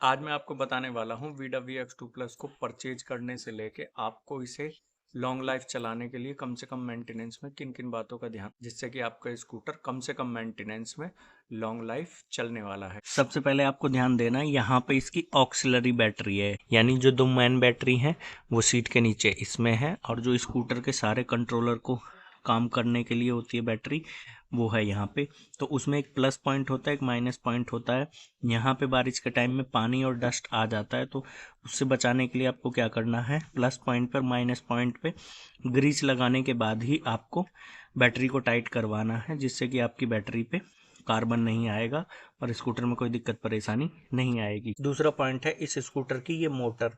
आज मैं आपको बताने वाला हूँ VW X2 Plus को परचेज करने से लेके आपको इसे लॉन्ग लाइफ चलाने के लिए कम से कम मेंटेनेंस में किन किन बातों का ध्यान, जिससे कि आपका स्कूटर कम से कम मेंटेनेंस में लॉन्ग लाइफ चलने वाला है। सबसे पहले आपको ध्यान देना है, यहाँ पे इसकी ऑक्सिलरी बैटरी है, यानी जो दो मेन बैटरी है वो सीट के नीचे इसमें है, और जो स्कूटर के सारे कंट्रोलर को काम करने के लिए होती है बैटरी, वो है यहाँ पे। तो उसमें एक प्लस पॉइंट होता है, एक माइनस पॉइंट होता है। यहाँ पे बारिश के टाइम में पानी और डस्ट आ जाता है, तो उससे बचाने के लिए आपको क्या करना है, प्लस पॉइंट पर माइनस पॉइंट पे ग्रीस लगाने के बाद ही आपको बैटरी को टाइट करवाना है, जिससे कि आपकी बैटरी पे कार्बन नहीं आएगा और स्कूटर में कोई दिक्कत परेशानी नहीं आएगी। दूसरा पॉइंट है इस स्कूटर की ये मोटर।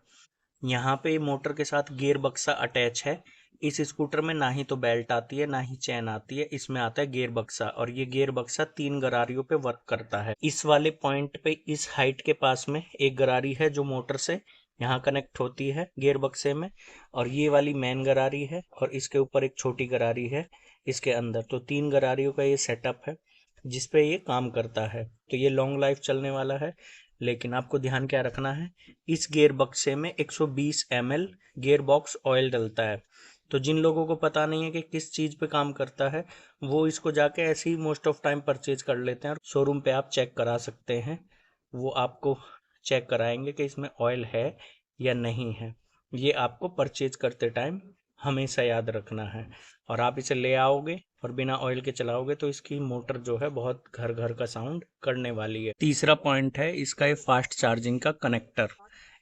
यहाँ पे मोटर के साथ गियर बक्सा अटैच है। इस स्कूटर में ना ही तो बेल्ट आती है ना ही चैन आती है, इसमें आता है गियर बक्सा, और ये गियर बक्सा 3 गरारियों पे वर्क करता है। इस वाले पॉइंट पे इस हाइट के पास में एक गरारी है जो मोटर से यहाँ कनेक्ट होती है गियर बक्से में, और ये वाली मेन गरारी है, और इसके ऊपर एक छोटी गरारी है इसके अंदर। तो 3 गरारियों का ये सेटअप है जिसपे ये काम करता है। तो ये लॉन्ग लाइफ चलने वाला है। लेकिन आपको ध्यान क्या रखना है, इस गियर बक्से में 120 ml गियर बॉक्स ऑयल डलता है। तो जिन लोगों को पता नहीं है कि किस चीज़ पे काम करता है, वो इसको जाके ऐसे ही मोस्ट ऑफ टाइम परचेज कर लेते हैं, और शोरूम पे आप चेक करा सकते हैं। वो आपको चेक कराएंगे कि इसमें ऑयल है या नहीं है। ये आपको परचेज करते टाइम हमेशा याद रखना है। और आप इसे ले आओगे और बिना ऑयल के चलाओगे तो इसकी मोटर जो है बहुत घर घर का साउंड करने वाली है। तीसरा पॉइंट है इसका ये फास्ट चार्जिंग का कनेक्टर।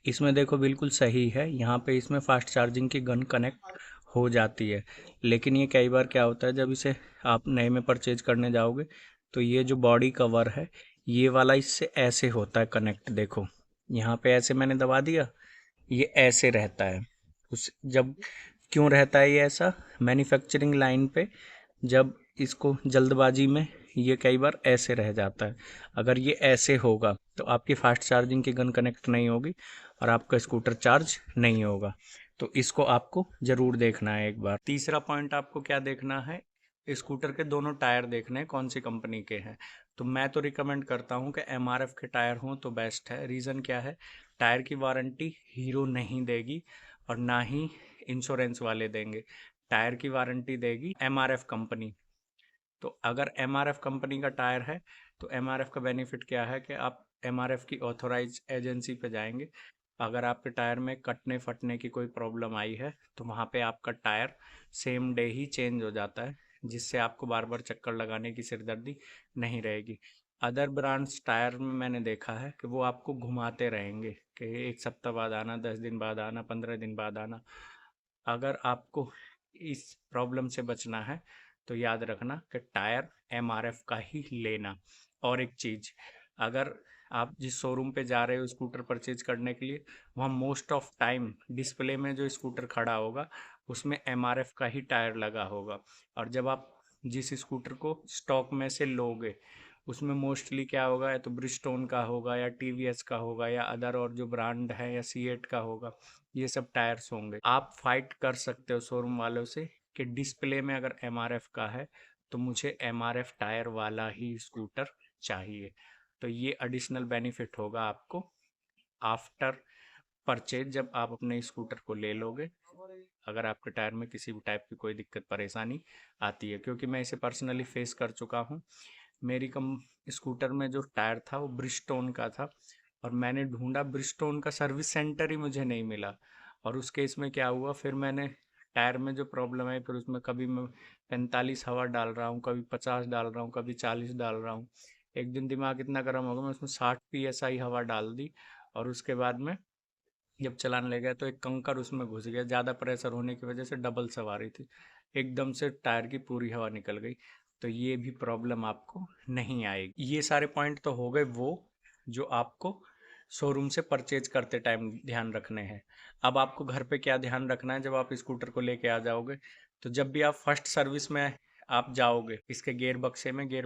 इसमें देखो बिल्कुल सही है, यहाँ पे इसमें फास्ट चार्जिंग की गन कनेक्ट हो जाती है। लेकिन ये कई बार क्या होता है, जब इसे आप नए में परचेज करने जाओगे तो ये जो बॉडी कवर है ये वाला इससे ऐसे होता है कनेक्ट। देखो यहाँ पे ऐसे मैंने दबा दिया, ये ऐसे रहता है। उस जब क्यों रहता है ये ऐसा, मैन्युफैक्चरिंग लाइन पे जब इसको जल्दबाजी में ये कई बार ऐसे रह जाता है। अगर ये ऐसे होगा तो आपकी फास्ट चार्जिंग की गन कनेक्ट नहीं होगी और आपका स्कूटर चार्ज नहीं होगा। तो इसको आपको ज़रूर देखना है एक बार। तीसरा पॉइंट आपको क्या देखना है, स्कूटर के दोनों टायर देखने हैं कौन सी कंपनी के हैं। तो मैं तो रिकमेंड करता हूँ कि MRF के टायर हों तो बेस्ट है। रीज़न क्या है, टायर की वारंटी हीरो नहीं देगी और ना ही इंश्योरेंस वाले देंगे। टायर की वारंटी देगी MRF कंपनी। तो अगर MRF कंपनी का टायर है तो MRF का बेनिफिट क्या है कि आप MRF की ऑथोराइज एजेंसी पे जाएंगे। अगर आपके टायर में कटने फटने की कोई प्रॉब्लम आई है तो वहाँ पे आपका टायर सेम डे ही चेंज हो जाता है, जिससे आपको बार बार चक्कर लगाने की सिरदर्दी नहीं रहेगी। अदर ब्रांड्स टायर में मैंने देखा है कि वो आपको घुमाते रहेंगे कि 1 सप्ताह बाद आना, 10 दिन बाद आना, 15 दिन बाद आना। अगर आपको इस प्रॉब्लम से बचना है तो याद रखना कि टायर MRF का ही लेना। और एक चीज़, अगर आप जिस शोरूम पे जा रहे हो स्कूटर परचेज करने के लिए, वहाँ मोस्ट ऑफ टाइम डिस्प्ले में जो स्कूटर खड़ा होगा उसमें MRF का ही टायर लगा होगा। और जब आप जिस स्कूटर को स्टॉक में से लोगे उसमें मोस्टली क्या होगा, या तो ब्रिजस्टोन का होगा या TVS का होगा या अदर और जो ब्रांड है या C8 का होगा, ये सब टायर्स होंगे। आप फाइट कर सकते हो शोरूम वालों से कि डिस्प्ले में अगर MRF का है तो मुझे MRF टायर वाला ही स्कूटर चाहिए। तो ये एडिशनल बेनिफिट होगा आपको आफ्टर परचेज, जब आप अपने स्कूटर को ले लोगे, अगर आपके टायर में किसी भी टाइप की कोई दिक्कत परेशानी आती है। क्योंकि मैं इसे पर्सनली फेस कर चुका हूँ। मेरी कम स्कूटर में जो टायर था वो ब्रिजस्टोन का था, और मैंने ढूंढा ब्रिजस्टोन का सर्विस सेंटर ही मुझे नहीं मिला। और उस केस में क्या हुआ, फिर मैंने टायर में जो प्रॉब्लम है, फिर उसमें कभी मैं 45 हवा डाल रहा हूँ, कभी 50 डाल रहा हूँ, कभी 40 डाल रहा हूँ। एक दिन दिमाग इतना गर्म हो गया, मैं उसमें 60 PSI हवा डाल दी, और उसके बाद में जब चलाने लगा तो एक कंकर उसमें घुस गया। ज़्यादा प्रेशर होने की वजह से डबल सवारी थी, एकदम से टायर की पूरी हवा निकल गई। तो ये भी प्रॉब्लम आपको नहीं आएगी। ये सारे पॉइंट तो हो गए वो जो आपको शोरूम से परचेज करते टाइम ध्यान रखने हैं। अब आपको घर पे क्या ध्यान रखना है, जब आप स्कूटर को लेके आ जाओगे तो जब भी आप फर्स्ट सर्विस में आप जाओगे, इसके गियर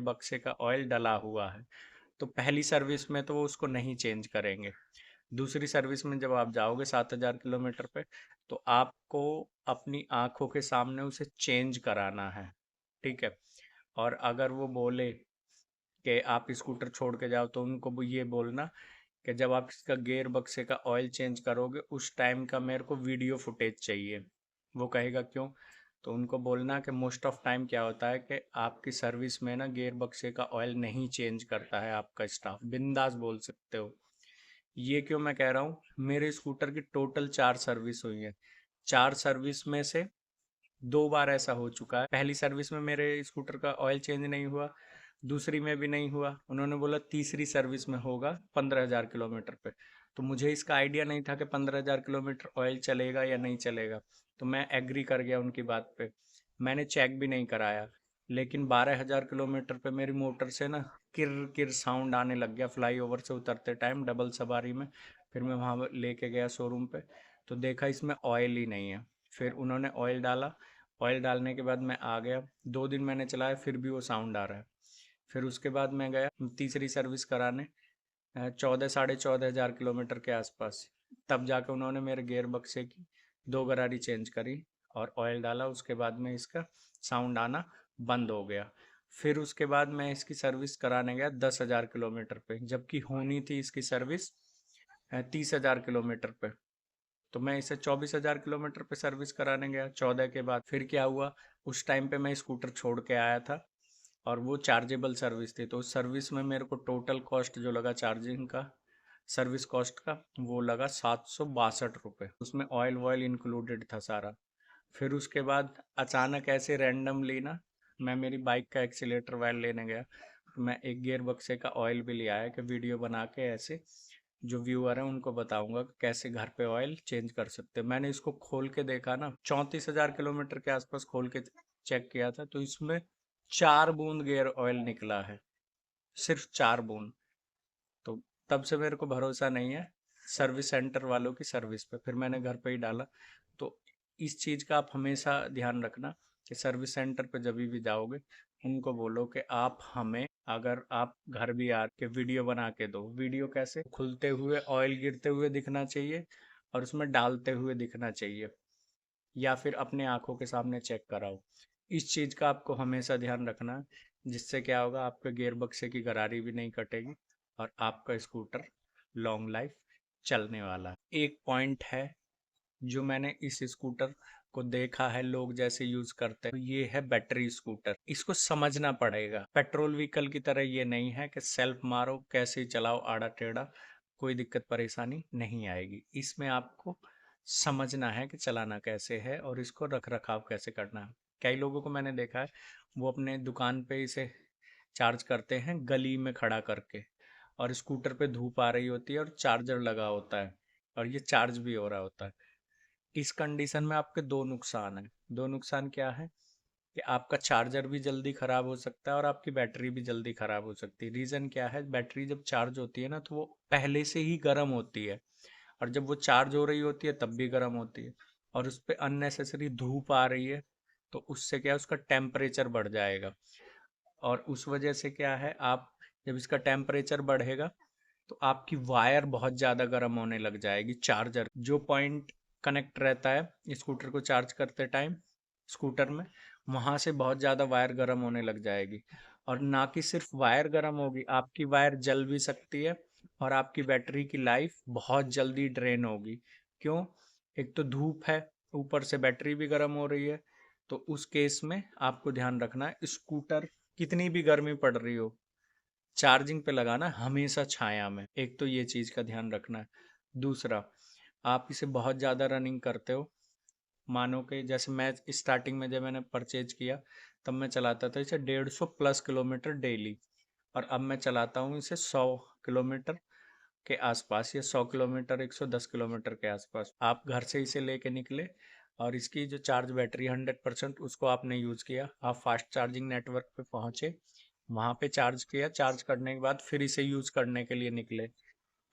बक्से का ऑयल डला हुआ है, तो पहली सर्विस में तो वो उसको नहीं चेंज करेंगे। दूसरी सर्विस में जब आप जाओगे 7,000 किलोमीटर पे, तो आपको अपनी आंखों के सामने उसे चेंज कराना है। ठीक है। और अगर वो बोले कि आप स्कूटर छोड़ के जाओ तो उनको ये बोलना कि जब आप इसका गियर बक्से का ऑयल चेंज करोगे उस टाइम का मेरे को वीडियो फुटेज चाहिए। वो कहेगा क्यों? तो उनको बोलना कि मोस्ट ऑफ टाइम क्या होता है कि आपकी सर्विस में ना गियर बक्से का ऑयल नहीं चेंज करता है आपका स्टाफ। बिंदास बोल सकते हो। ये क्यों मैं कह रहा हूँ? मेरे स्कूटर की टोटल 4 सर्विस हुई है। 4 सर्विस में से 2 बार ऐसा हो चुका है। पहली सर्विस में मेरे स्कूटर का ऑयल चेंज नहीं हुआ, दूसरी में भी नहीं हुआ। उन्होंने बोला तीसरी सर्विस में होगा 15,000 किलोमीटर पे। तो मुझे इसका आइडिया नहीं था कि 15,000 किलोमीटर ऑयल चलेगा या नहीं चलेगा। तो मैं एग्री कर गया उनकी बात पे। मैंने चेक भी नहीं कराया। लेकिन 12,000 किलोमीटर पे मेरी मोटर से ना किर किर साउंड आने लग गया फ्लाईओवर से उतरते टाइम डबल सवारी में। फिर मैं वहाँ लेके गया शोरूम पे, तो देखा इसमें ऑयल ही नहीं है। फिर उन्होंने ऑयल डाला। ऑयल डालने के बाद मैं आ गया। 2 दिन मैंने चलाया, फिर भी वो साउंड आ रहा है। फिर उसके बाद मैं गया तीसरी सर्विस कराने, 14 साढ़े 14 हज़ार किलोमीटर के आसपास। तब जाके उन्होंने मेरे गियर बक्से की 2 गरारी चेंज करी और ऑयल डाला। उसके बाद में इसका साउंड आना बंद हो गया। फिर उसके बाद मैं इसकी सर्विस कराने गया 10,000 किलोमीटर पे, जबकि होनी थी इसकी सर्विस 30,000 किलोमीटर पे। तो मैं इसे 24,000 किलोमीटर पे सर्विस कराने गया 14 के बाद। फिर क्या हुआ, उस टाइम पे मैं स्कूटर छोड़ के आया था और वो चार्जेबल सर्विस थी। तो उस सर्विस में मेरे को टोटल कॉस्ट जो लगा चार्जिंग का, सर्विस कॉस्ट का, वो लगा 762 रुपये। उसमें ऑयल वॉयल इंक्लूडेड था सारा। फिर उसके बाद अचानक ऐसे रैंडमली ना मैं मेरी बाइक का एक्सीलेटर वायल लेने गया। मैं एक गियर बक्से का ऑयल भी ले आया कि वीडियो बना के ऐसे जो व्यूअर हैं उनको बताऊंगा कि कैसे घर पे ऑयल चेंज कर सकते हैं। मैंने इसको खोल के देखा ना, 34,000 किलोमीटर के आसपास खोल के चेक किया था, तो इसमें 4 बूंद गियर ऑयल निकला है, सिर्फ 4 बूंद। तो तब से मेरे को भरोसा नहीं है सर्विस सेंटर वालों की सर्विस पे। फिर मैंने घर पे ही डाला। तो इस चीज़ का आप हमेशा ध्यान रखना कि सर्विस सेंटर पे जब भी जाओगे उनको बोलो कि आप हमें, अगर आप घर भी आके वीडियो बना के दो। वीडियो कैसे? खुलते हुए ऑयल गिरते हुए दिखना चाहिए और उसमें डालते हुए दिखना चाहिए, या फिर अपने आंखों के सामने चेक कराओ। इस चीज़ का आपको हमेशा ध्यान रखना है, जिससे क्या होगा, आपके गियर बक्से की गरारी भी नहीं कटेगी और आपका स्कूटर लॉन्ग लाइफ चलने वाला है। एक पॉइंट है जो मैंने इस स्कूटर को देखा है लोग जैसे यूज करते हैं, तो ये है बैटरी स्कूटर। इसको समझना पड़ेगा। पेट्रोल व्हीकल की तरह ये नहीं है कि सेल्फ मारो कैसे ही चलाओ आड़ा टेढ़ा, कोई दिक्कत परेशानी नहीं आएगी। इसमें आपको समझना है कि चलाना कैसे है और इसको रख रखाव कैसे करना है। कई लोगों को मैंने देखा है वो अपने दुकान पे इसे चार्ज करते हैं गली में खड़ा करके, और स्कूटर पे धूप आ रही होती है और चार्जर लगा होता है और ये चार्ज भी हो रहा होता है। इस कंडीशन में आपके दो नुकसान हैं। दो नुकसान क्या है कि आपका चार्जर भी जल्दी ख़राब हो सकता है और आपकी बैटरी भी जल्दी ख़राब हो सकती है। रीज़न क्या है? बैटरी जब चार्ज होती है ना तो वो पहले से ही गर्म होती है, और जब वो चार्ज हो रही होती है तब भी गर्म होती है, और उस पर अननेसेसरी धूप आ रही है तो उससे क्या है, उसका टेम्परेचर बढ़ जाएगा। और उस वजह से क्या है, आप जब इसका टेम्परेचर बढ़ेगा तो आपकी वायर बहुत ज़्यादा गर्म होने लग जाएगी। चार्जर जो पॉइंट कनेक्ट रहता है स्कूटर को चार्ज करते टाइम स्कूटर में, वहाँ से बहुत ज़्यादा वायर गर्म होने लग जाएगी। और ना कि सिर्फ वायर गर्म होगी, आपकी वायर जल भी सकती है और आपकी बैटरी की लाइफ बहुत जल्दी ड्रेन होगी। क्यों? एक तो धूप है, ऊपर से बैटरी भी गर्म हो रही है। तो उस केस में आपको ध्यान रखना है, स्कूटर कितनी भी गर्मी पड़ रही हो, चार्जिंग पे लगाना हमेशा छाया में। एक तो ये चीज़ का ध्यान रखना है। दूसरा, आप इसे बहुत ज़्यादा रनिंग करते हो, मानो कि जैसे मैं स्टार्टिंग में जब मैंने परचेज किया तब मैं चलाता था इसे 150 प्लस किलोमीटर डेली, और अब मैं चलाता हूँ इसे 100 किलोमीटर के आसपास, या 100 किलोमीटर 110 किलोमीटर के आसपास। आप घर से इसे लेके निकले और इसकी जो चार्ज बैटरी 100% उसको आपने यूज़ किया, आप फास्ट चार्जिंग नेटवर्क पे पहुँचे, वहाँ पे चार्ज किया, चार्ज करने के बाद फिर इसे यूज़ करने के लिए निकले,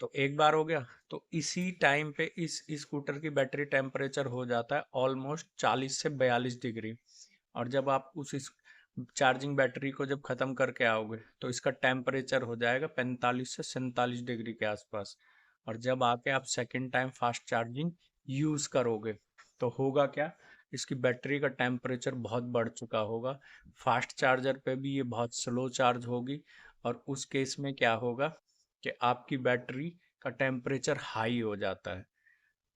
तो एक बार हो गया। तो इसी टाइम पे इस स्कूटर की बैटरी टेम्परेचर हो जाता है ऑलमोस्ट 40 से 42 डिग्री। और जब आप उस इस चार्जिंग बैटरी को जब ख़त्म करके आओगे तो इसका टेम्परेचर हो जाएगा 45 से 47 डिग्री के आसपास। और जब आके आप second time fast charging use करोगे तो होगा क्या, इसकी बैटरी का टेम्परेचर बहुत बढ़ चुका होगा। फास्ट चार्जर पे भी ये बहुत स्लो चार्ज होगी, और उस केस में क्या होगा कि आपकी बैटरी का टेम्परेचर हाई हो जाता है।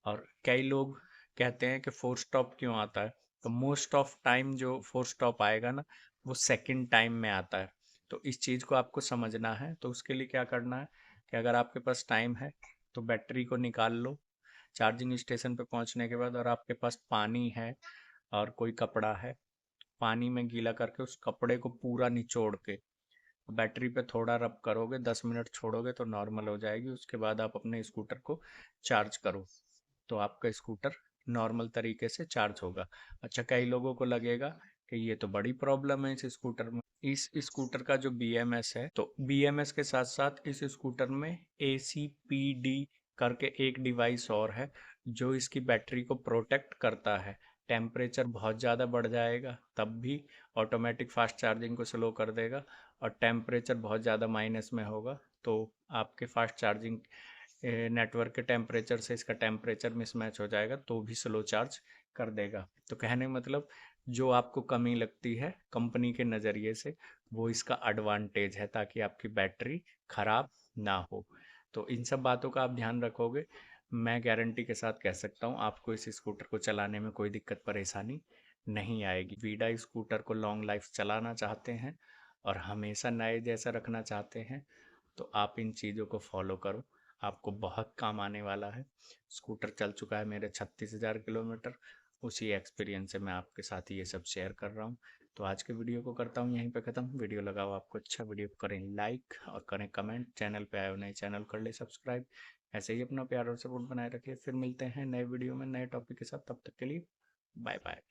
और कई लोग कहते हैं कि फोर स्टॉप क्यों आता है, तो मोस्ट ऑफ टाइम जो फोर स्टॉप आएगा ना, वो सेकंड टाइम में आता है। तो इस चीज़ को आपको समझना है। तो उसके लिए क्या करना है कि अगर आपके पास टाइम है तो बैटरी को निकाल लो चार्जिंग स्टेशन पे पहुंचने के बाद, और आपके पास पानी है और कोई कपड़ा है, पानी में गीला करके उस कपड़े को पूरा निचोड़ के बैटरी पे थोड़ा रब करोगे, 10 मिनट छोड़ोगे तो नॉर्मल हो जाएगी। उसके बाद आप अपने स्कूटर को चार्ज करो तो आपका स्कूटर नॉर्मल तरीके से चार्ज होगा। अच्छा, कई लोगों को लगेगा कि ये तो बड़ी प्रॉब्लम है इस स्कूटर में। इस स्कूटर का जो बीएमएस है, तो बीएमएस के साथ साथ इस स्कूटर में एसीपीडी करके एक डिवाइस और है जो इसकी बैटरी को प्रोटेक्ट करता है। टेम्परेचर बहुत ज़्यादा बढ़ जाएगा तब भी ऑटोमेटिक फास्ट चार्जिंग को स्लो कर देगा, और टेम्परेचर बहुत ज़्यादा माइनस में होगा तो आपके फास्ट चार्जिंग नेटवर्क के टेम्परेचर से इसका टेम्परेचर मिसमैच हो जाएगा तो भी स्लो चार्ज कर देगा। तो कहने मतलब जो आपको कमी लगती है कंपनी के नज़रिए से, वो इसका एडवांटेज है ताकि आपकी बैटरी खराब ना हो। तो इन सब बातों का आप ध्यान रखोगे, मैं गारंटी के साथ कह सकता हूँ आपको इस स्कूटर को चलाने में कोई दिक्कत परेशानी नहीं आएगी। वीडा स्कूटर को लॉन्ग लाइफ चलाना चाहते हैं और हमेशा नए जैसा रखना चाहते हैं तो आप इन चीज़ों को फॉलो करो, आपको बहुत काम आने वाला है। स्कूटर चल चुका है मेरे 36,000 किलोमीटर, उसी एक्सपीरियंस से मैं आपके साथ ये सब शेयर कर रहा हूँ। तो आज के वीडियो को करता हूँ यहीं पे ख़त्म। वीडियो लगा हो आपको अच्छा, वीडियो को करें लाइक और करें कमेंट। चैनल पे आए हो नए, चैनल कर ले सब्सक्राइब। ऐसे ही अपना प्यार और सपोर्ट बनाए रखिए। फिर मिलते हैं नए वीडियो में नए टॉपिक के साथ, तब तक के लिए बाय बाय।